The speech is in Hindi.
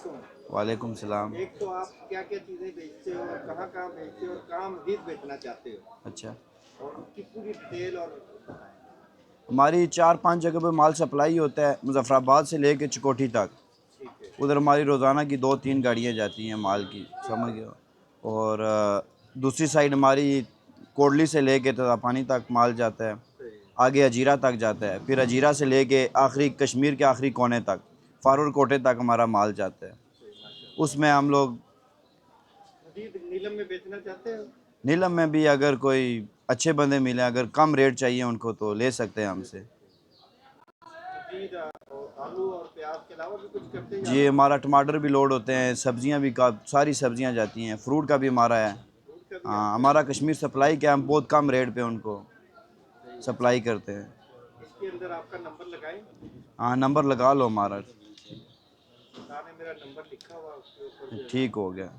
वालेकुम। वालेकुम सलाम। एक तो आप क्या-क्या चीज़ें बेचते हो और कहाँ-कहाँ बेचते हो और कहाँ मज़ीद बेचना चाहते हो? अच्छा, और उसकी पूरी डिटेल और बताएँ। हमारी 4-5 जगह पे माल सप्लाई होता है, मुज़फ़्फ़राबाद से लेके चिकोठी तक। ठीक है, उधर हमारी रोज़ाना की 2-3 गाड़ियाँ जाती हैं माल की, समझ गए हो। और दूसरी साइड हमारी कोटली से लेके ततापानी तक माल जाता है, सही, आगे अजीरा तक जाता है, फिर अजीरा से लेके आखिरी कश्मीर के आखिरी कोने तक, फारुल कोटे तक हमारा माल जाता है। सही, माशाल्लाह। उसमें हम लोग मज़ीद नीलम में बेचना चाहते हो? नीलम में भी अगर कोई अच्छे बंदे मिले, अगर कम रेट चाहिए उनको तो ले सकते हैं ले हमसे। सकते हैं। मज़ीद आलू और प्याज़ के अलावा भी कुछ करते हैं या जी, आलू हमारा टमाटर भी लोड होते हैं, सब्जियां भी का सारी सब्जियां जाती हैं, फ्रूट का भी हमारा है। फ्रूट का भी हाँ, आपका हमारा है? कश्मीर सप्लाई क्या, हम बहुत कम रेट पे उनको सही है। सप्लाई करते हैं। इसके अंदर आपका नंबर लगाएँ। हाँ, नंबर लगा लो हमारा। सरकार ने मेरा नंबर लिखा हुआ उसके ऊपर जो है ठीक हो गया।